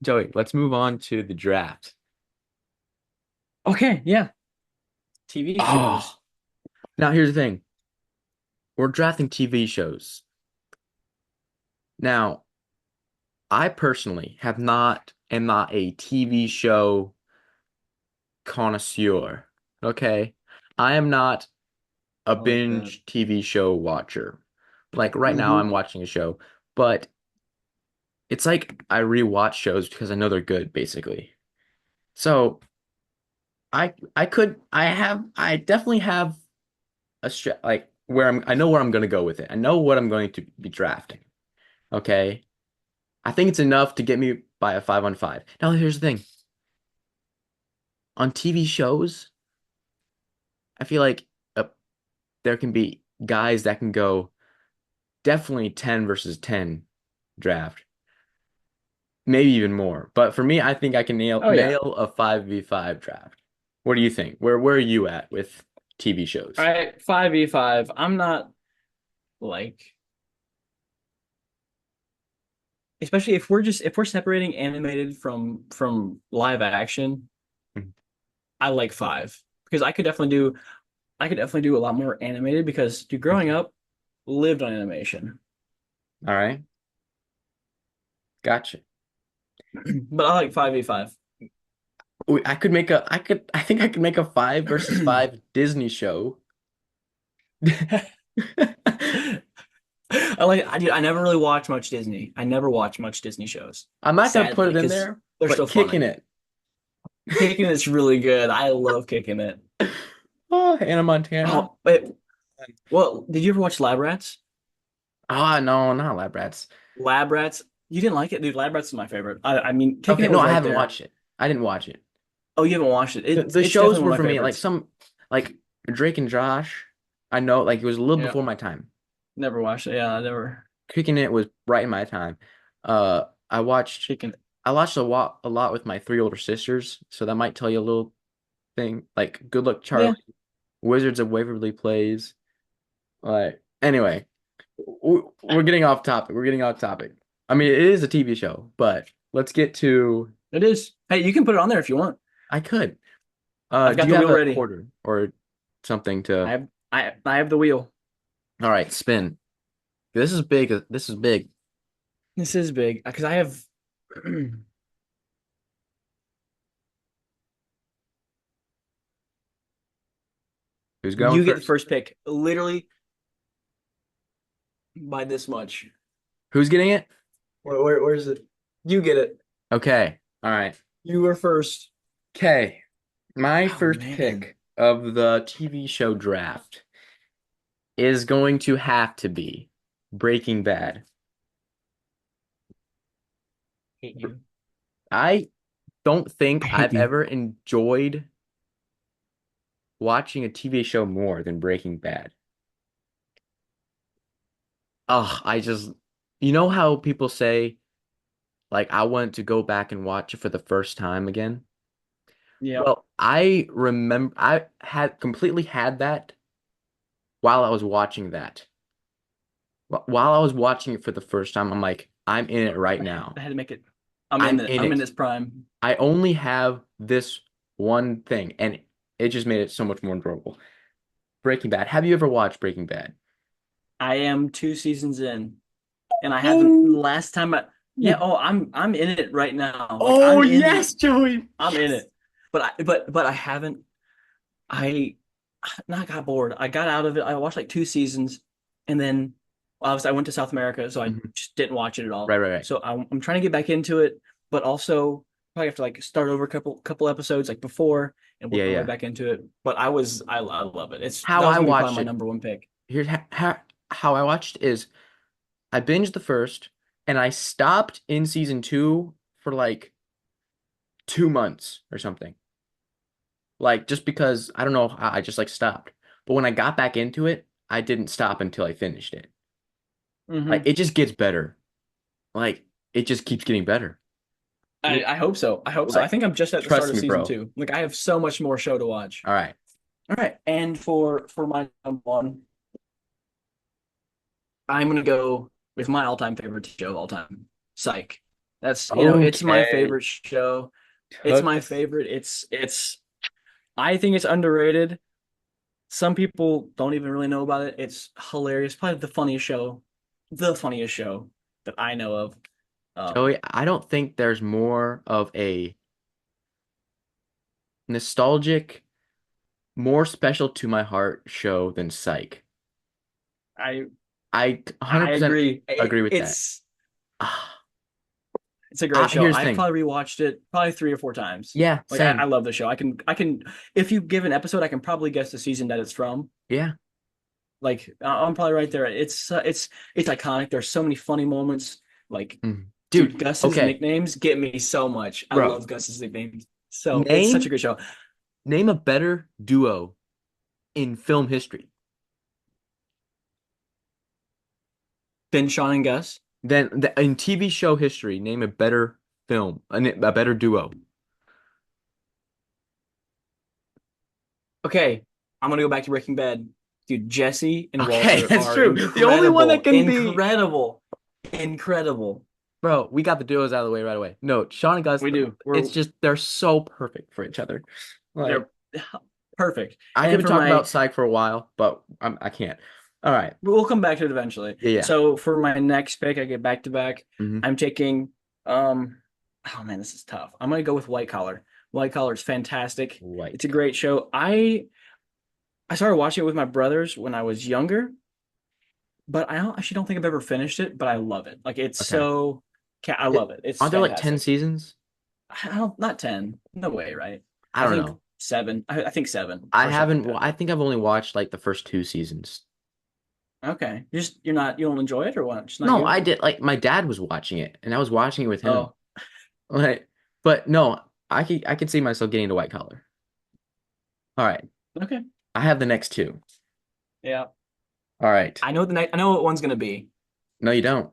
Joey, let's move on to the draft. Okay, yeah. TV Oh, shows. now here's the thing. We're drafting TV shows. Now, I personally am not a TV show connoisseur. Okay. I am not a I like that. binge TV show watcher. Like right now Hmm. I'm watching a show, but it's like I rewatch shows because I know they're good, basically. So I definitely have like where I know where I'm gonna go with it. I know what I'm going to be drafting. Okay. I think it's enough to get me by a 5-on-5. Now here's the thing. On TV shows, I feel like there can be guys that can go definitely 10 versus 10 draft, maybe even more. But for me, I think I can Oh yeah. nail a 5v5 draft. What do you think? Where are you at with TV All shows? right, 5v5. I'm not like, especially if we're separating animated from live action, Mhm. I like five. Because I could definitely do a lot more animated because dude, growing Okay. up, lived on animation. All right. Gotcha. But I like 5v5. I think I could make a 5 versus 5 Disney show. I never really watch much Disney. I never watch much Disney shows, I'm not gonna put sadly, it in because there, they're but still kicking funny. it. Kicking it's really good. I love kicking it. Oh, Hannah Montana. Oh, wait. Well, did you ever watch Lab Rats? Ah, no, not Lab Rats. Lab Rats? You didn't like it, dude. Lab Rats is my favorite. I mean, kicking Okay, it no, was I right haven't there. watched it. I didn't watch it. Oh, you haven't watched it? The It's shows definitely were one of for my me favorites. like Drake and Josh. I know like it was a little Yeah, before my time. never watched it. Yeah, I never Kicking it was right in my time. I watched kicking it. a lot with my three older sisters, so that might tell you a little thing. Like Good Luck Charlie, Yeah, Wizards of Waverly Plays. Like anyway, we're getting off topic. We're getting off topic. I mean, it is a TV show, but let's get to. it is. Hey, you can put it on there if you want. I could. I've Do got you the have wheel a ready. quarter or something to? I have the wheel. All right, spin. This is big. This is big. This is big because I have. Who's going You get the first? first pick, literally by this much. Who's getting it? Where's it? You get it. Okay. All right. You were first. Okay. My Oh first man. pick of the TV show draft is going to have to be Breaking Bad. Hate you. I don't I think hate I've you. ever enjoyed watching a TV show more than Breaking Bad. Ugh, you know how people say, like, I want to go back and watch it for the first time again? Yeah. Well, I remember I had completely had that while I was watching that. While I was watching it for the first time, I'm like, I'm in it right now. I had to make it. I'm in I'm it. in I'm in it. this prime. I only have this one thing, and it just made it so much more enjoyable. Breaking Bad. Have you ever watched Breaking Bad? I am 2 seasons in, and I haven't. Oh, Last time I. Yeah. Oh, I'm in it right now. Like oh yes, Joey. I'm in Yes. it. But I haven't. I not got bored. I got out of it. I watched like 2 seasons, and then obviously I went to South America, so I Mhm. just didn't watch it at all. Right, right, right. So I'm trying to get back into it, but also probably have to like start over a couple episodes like before and work Yeah, my way yeah. back into it. But I love it. It's How that was I gonna be probably watched my it. number one pick. Here's how I watched is I binged the first, and I stopped in season two for like 2 months or something. Like just because I don't know, I just like stopped. But when I got back into it, I didn't stop until I finished it. Like Hmm. it just gets better. Like it just keeps getting better. I hope so. I hope so. I Like think I'm just at the start trust of me, season bro. two. Like I have so much more show to watch. All right. All right, and for my number one, I'm gonna go with my all-time favorite show of all time, Psych. That's, it's my Okay. favorite show. It's Took my us. favorite. I think it's underrated. Some people don't even really know about it. It's hilarious. Probably the funniest show that I know of. Um, Joey, I don't think there's more of a nostalgic, more special to my heart show than Psych. I I I 100% agree. agree with that. Ah, It's a great show. here's the I've thing. probably rewatched it probably 3 or 4 times. Yeah, Like I same. love the show. If you give an episode, I can probably guess the season that it's from. Yeah. Like I'm probably right there. It's iconic. There's so many funny moments. Like, Mhm. dude, Dude, Gus's okay, nicknames get me so much. I bro. love Gus's nicknames. So it's such a Name great show. name a better duo in film history Ben, Sean, and Gus. than in TV show history. Name a better film, a better duo. Okay, I'm gonna go back to Breaking Bad. Dude, Jesse and Okay, Walter that's are true. The only one that incredible. can be, Incredible. Incredible. bro. We got the duos out of the way right away. No, Sean and Gus. We do. It's just they're so perfect for each other. Like They're perfect. I And then haven't for talked my about Psych for a while, but I can't. All right. we'll come back to it eventually. Yeah, yeah. So for my next pick, I get back to back. Hmm. I'm taking um oh man, this is tough. I'm gonna go with White Collar. White Collar is fantastic. White It's a great collar. show. I started watching it with my brothers when I was younger, but I actually don't think I've ever finished it, but I love it. Like it's Okay. so I love it. It's Aren't there like 10 fantastic. seasons? I don't Not 10. No way, right? I I don't think know. seven. I think seven I or something like haven't. that. I think I've only watched like the first two seasons. Okay. You don't enjoy it or what? Just not No, you? I did. Like my dad was watching it, and I was watching it with him. Oh, Like, but no, I could see myself getting into white collar. All right, okay. I have the next two. Yeah. All right. I know what one's gonna be. No, you don't.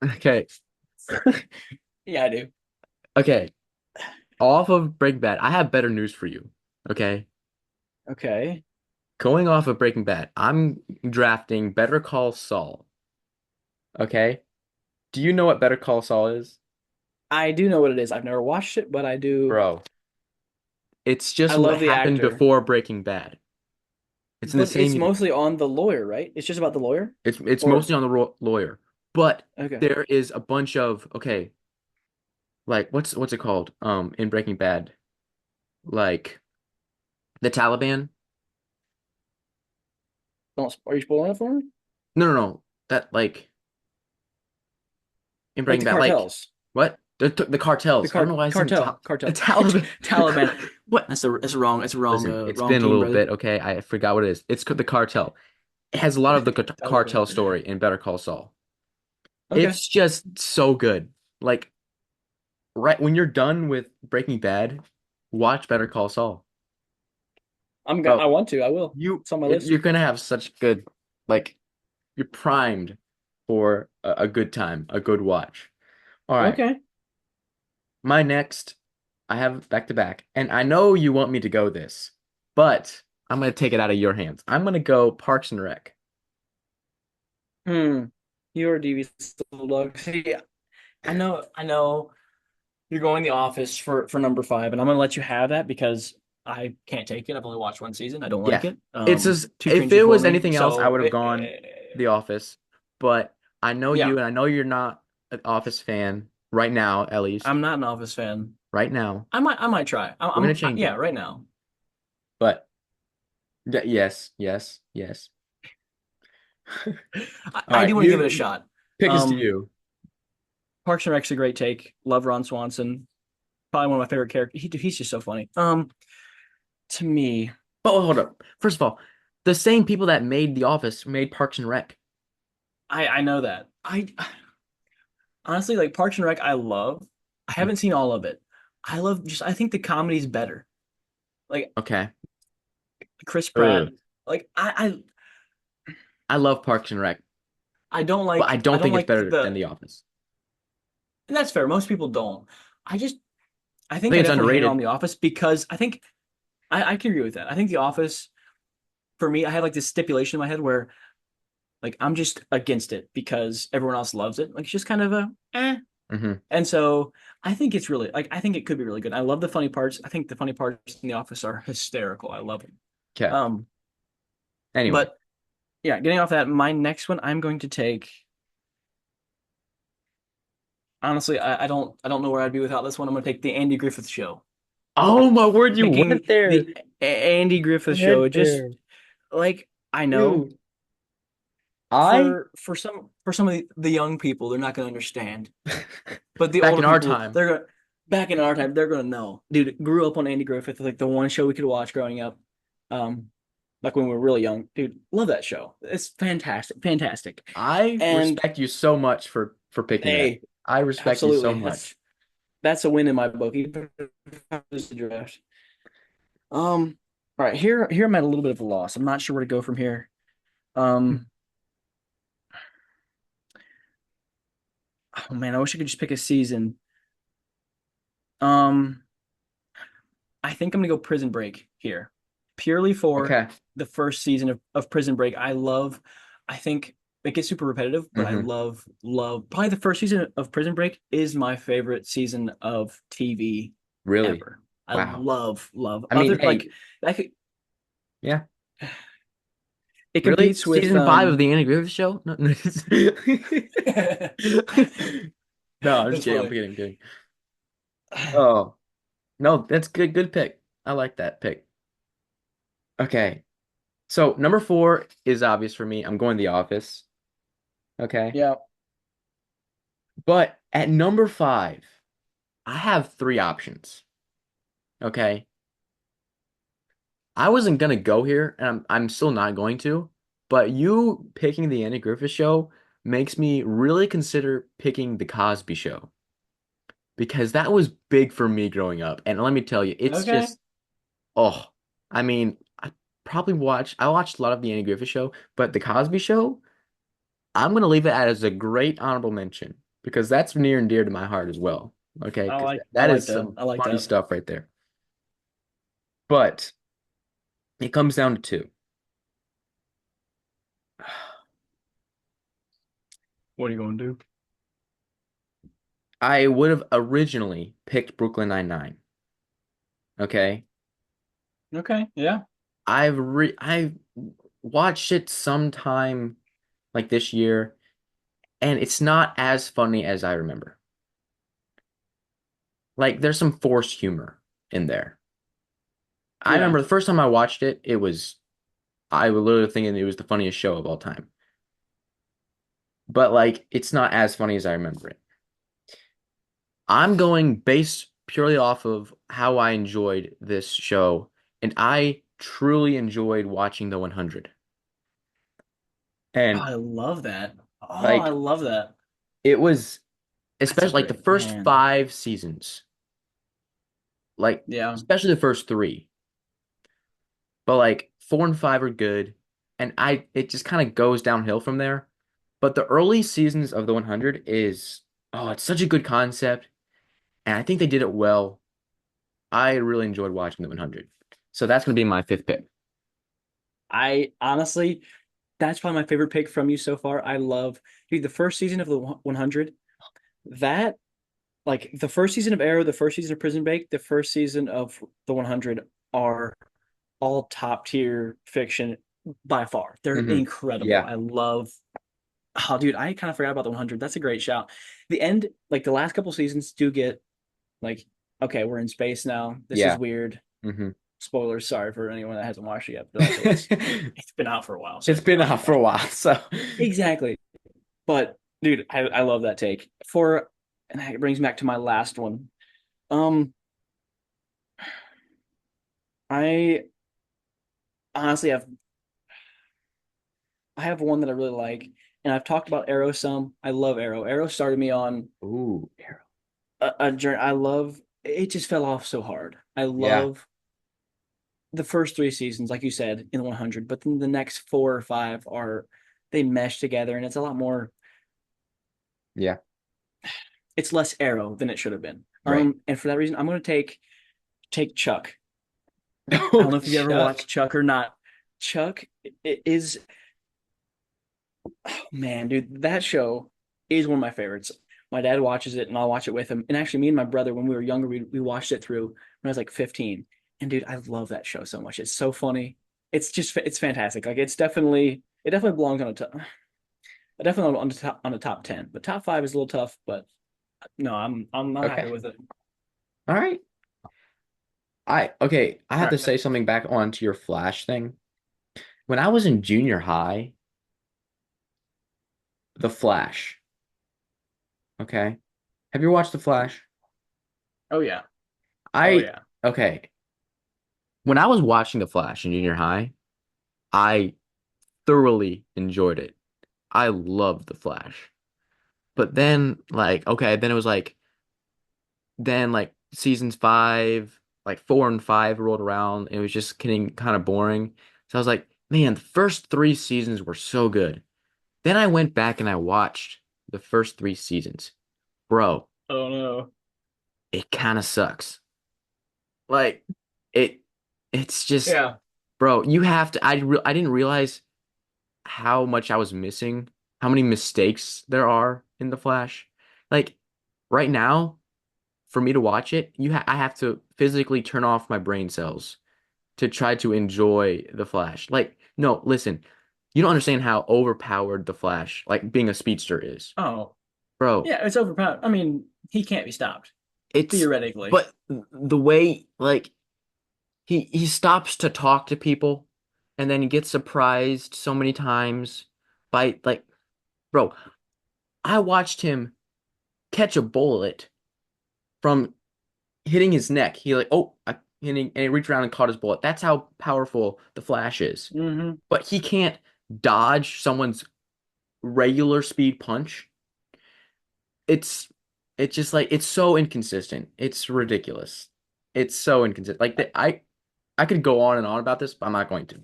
Okay. Yeah, I do. Okay. Off of Breaking Bad, I have better news for you. Okay. Okay. Going off of Breaking Bad, I'm drafting Better Call Saul. Okay. Do you know what Better Call Saul is? I do know what it is. I've never watched it, but I do. Bro, it's I just what love the happened actor. before Breaking Bad. It's in the But same it's universe. mostly on the lawyer, right? It's just about the lawyer? It's Or mostly on the lawyer, but okay. there is a bunch of okay, like what's it called? In Breaking Bad, like the Taliban. Don't Are you spoiling it for me? No, no, no. That like in Like Breaking the Bad, like cartels. what? The the cartels. I don't know car why I said the cartel Taliban. Taliban. What? That's a wrong Listen, it's wrong been a team, little brother. bit. Okay, I forgot what it is. It's the cartel. It has a lot of the Taliban. cartel story in Better Call Saul. Okay. It's just so good. Like right when you're done with Breaking Bad, watch Better Call Saul. Bro, I want to. I will. It's on my list. you're gonna have such good like you're primed for a good time, a good watch. All right. Okay. My next I have back to back, and I know you want me to go this, but I'm gonna take it out of your hands. I'm gonna go Parks and Rec. Hmm. You're a DV dog. See, I know you're going The Office for number five, and I'm gonna let you have that because I can't take it. I've only watched one season. I don't like Yeah. it. It's just Too if cringy it for was me. anything else, I would have gone The Office. But I know you Yeah, and I know you're not an Office fan right now, at least. I'm not an Office fan. Right now. I might try. We're gonna change Yeah, it. right now. But yes, yes, yes. All I right, do want to give it a you shot. pick is to Um, you. Parks and Rec's a great take. Love Ron Swanson. Probably one of my favorite characters. He's just so funny. To me, But hold up. First of all, the same people that made The Office made Parks and Rec. I know that. I honestly like Parks and Rec. I love. I Mm, haven't seen all of it. I think the comedy's better. Like okay. Chris Pratt. Ugh. Like I love Parks and Rec, but I I don't don't think it's like better than the The Office. and that's fair. Most people don't. I just I I think think I it's definitely hate on underrated. The Office because I can agree with that. I think The Office for me, I have like this stipulation in my head where like I'm just against it because everyone else loves it. Like it's just kind of a eh. Hmm. And so I think it's really like I think it could be really good. I love the funny parts. I think the funny parts in The Office are hysterical. I love them. Okay. Um, Anyway. but yeah, getting off that, my next one I'm going to take. Honestly, I don't know where I'd be without this one. I'm gonna take the Andy Griffith Show. Oh my word, you Picking went there. the Andy Griffith Show. Went It just there. like I know Dude. I for some of the young people, they're not gonna understand. But the back older in our people, time. they're gonna back in our time, they're gonna know. Dude, grew up on Andy Griffith, like the one show we could watch growing up. Um, like when we were really young. Dude, love that show. It's fantastic, fantastic. I And respect you so much for picking that. hey, I respect you so absolutely, much. that's a win in my book, even if it's a draft. All right, here I'm at a little bit of a loss. I'm not sure where to go from here. Um, oh man, I wish I could just pick a season. Um, I think I'm gonna go Prison Break here, purely for Okay. the first season of Prison Break. I think it gets super repetitive, but I Hmm. love probably the first season of Prison Break is my favorite season of TV Really? ever. I Wow. love I mean, other like hey, I could yeah. it Really? competes with Season 5 of the Andy Griffith Show? No, no. No, I'm just That's kidding. I'm funny. kidding. I'm kidding. Oh, no, that's good. Good pick. I like that pick. Okay. So number 4 is obvious for me. I'm going The Office. Okay. Yeah. But at number 5, I have 3 options. Okay. I wasn't gonna go here, and I'm still not going to, but you picking the Andy Griffith Show makes me really consider picking the Cosby Show because that was big for me growing up. And let me tell you, it's Okay. just oh, I mean, I watched a lot of the Andy Griffith Show, but the Cosby Show, I'm gonna leave it as a great honorable mention because that's near and dear to my heart as well. Okay, because I that like is that. some I like funny that. stuff right there. But it comes down to two. What are you going to do? I would have originally picked Brooklyn Nine-Nine. Okay. Okay. Yeah. I've watched it sometime like this year, and it's not as funny as I remember. Like there's some forced humor in there. I Yeah. remember the first time I watched it, I was literally thinking it was the funniest show of all time. But like it's not as funny as I remember it. I'm going based purely off of how I enjoyed this show, and I truly enjoyed watching the 100. Oh, And I love that. Oh, I like love that. it was That's a especially like the great first man. 5 seasons, like Yeah. especially the first three, but like 4 and 5 are good, and I it just kind of goes downhill from there. But the early seasons of the 100 is oh, it's such a good concept, and I think they did it well. I really enjoyed watching the 100, so that's gonna be my fifth pick. I honestly, that's probably my favorite pick from you so far. I love, dude, the first season of the 100. That, like, the first season of Arrow, the first season of Prison Break, the first season of the 100 are all top tier fiction by far. They're Hmm. incredible. Yeah, I love, oh, dude, I kind of forgot about the 100. That's a great shout. The end, like, the last couple seasons do get, like, okay, we're in space now. This is yeah. weird. Hmm. Spoilers, sorry for anyone that hasn't watched it yet, but also it's been out for a while, so It's been not too out for bad. a while, so Exactly. But dude, I love that take. For and that brings me back to my last one. Um, I honestly have one that I really like, and I've talked about Arrow some. I love Arrow. Arrow started me on ooh, Arrow. a journey. I love it. Just fell off so hard. I Yeah, love the first three seasons, like you said, in 100, but then the next four or five are they mesh together, and it's a lot more. yeah. It's less Arrow than it should have been. Right. And for that reason, I'm going to take Chuck. I Oh, don't know if you've ever Chuck. watched Chuck or not. Chuck is, oh, man, dude, that show is one of my favorites. My dad watches it, and I'll watch it with him. And actually, me and my brother, when we were younger, we watched it through when I was like 15. And dude, I love that show so much. It's so funny. It's fantastic. Like it definitely belongs on a top. Definitely on the top 10, but top five is a little tough. But no, I'm happy Okay. with it. All right. I All have to right. say something back onto your Flash thing. When I was in junior high, The Flash, okay? Have you watched The Flash? Oh yeah. Oh I yeah. okay. When I was watching The Flash in junior high, I thoroughly enjoyed it. I loved The Flash. But then then it was seasons five, like four and five rolled around, and it was just getting kind of boring. So I was like, man, the first three seasons were so good. Then I went back and I watched the first three seasons. Bro, Oh no. it kind of sucks. Like it it's just Yeah. bro, you have to I didn't realize how much I was missing, how many mistakes there are in The Flash. Like right now, for me to watch it, I have to physically turn off my brain cells to try to enjoy The Flash. Like, no, listen, you don't understand how overpowered The Flash, like being a speedster is. Oh Bro, yeah. It's overpowered. I mean, he can't be stopped it's theoretically. but the way he stops to talk to people and then he gets surprised so many times by bro, I watched him catch a bullet from hitting his neck. He hitting and he reached around and caught his bullet. That's how powerful the Flash is. Hmm. But he can't dodge someone's regular speed punch. It's it's just like it's so inconsistent. It's ridiculous. It's so inconsistent. I could go on and on about this, but I'm not going to.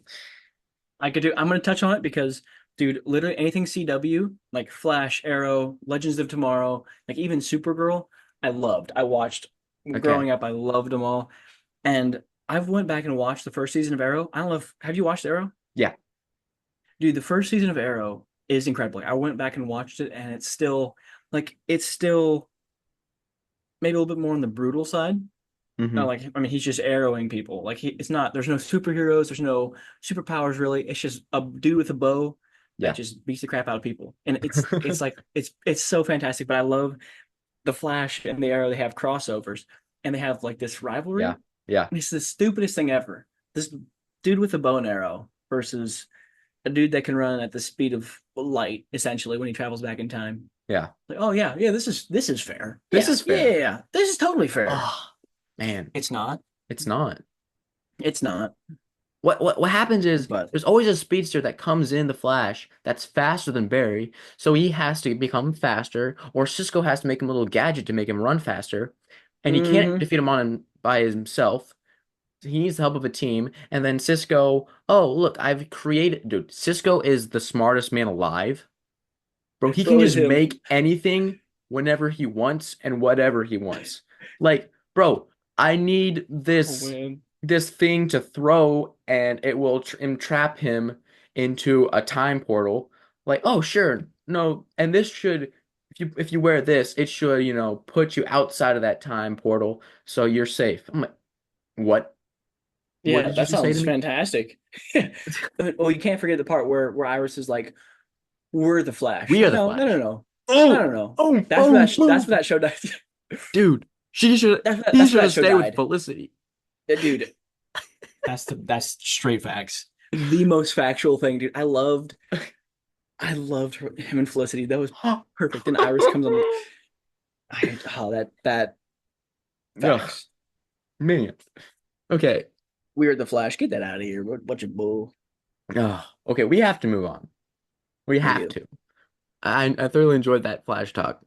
I could do. I'm gonna touch on it because, dude, literally anything CW, like Flash, Arrow, Legends of Tomorrow, like even Supergirl, I loved. I watched Okay. growing up. I loved them all, and I've went back and watched the first season of Arrow. I don't know if have you watched Arrow? Yeah. Dude, the first season of Arrow is incredible. I went back and watched it, and it's still maybe a little bit more on the brutal side. Not Hmm. like I mean, he's just arrowing people. It's not. There's no superheroes. There's no superpowers really. It's just a dude with a bow that Yeah. just beats the crap out of people, and it's so fantastic. But I love the Flash and the Arrow. They have crossovers, and they have like this rivalry. Yeah. Yeah. And it's the stupidest thing ever. This dude with a bow and arrow versus a dude that can run at the speed of light, essentially, when he travels back in time. Yeah. Like, oh yeah, yeah, this is fair. This Yeah, is yeah, yeah, fair. yeah. This is totally fair. Oh, man. It's not. It's not. It's not. What happens is But there's always a speedster that comes in the Flash that's faster than Barry, so he has to become faster, or Cisco has to make him a little gadget to make him run faster, and he can't hmm defeat him by himself. He needs the help of a team, and then Cisco, oh look, I've created, dude. Cisco is the smartest man alive, bro. it's He can always just him. make anything whenever he wants and whatever he wants. Like, bro, I need Oh man. this thing to throw and it will entrap him into a time portal. Like, oh, sure. No, and this should if you wear this, it should, put you outside of that time portal so you're safe. I'm like, what? What Yeah, did you that just say to sounds me? fantastic. Well, you can't forget the part where Iris is like, "We're the Flash." We are Like, the no, no, no, Flash. no, no, Oh, no, no. oh, oh, That's oh. what that show died. Dude, he That's what should that have show stayed with died. Felicity. Dude, that's straight facts. The most factual thing, dude. I loved him and Felicity. That was perfect. And Iris comes on. That Ugh, facts. man. Okay. We're the Flash. Get that out of here. What bunch of bull. Ugh. Okay, we have to move on. We We have do. to. I thoroughly enjoyed that Flash talk.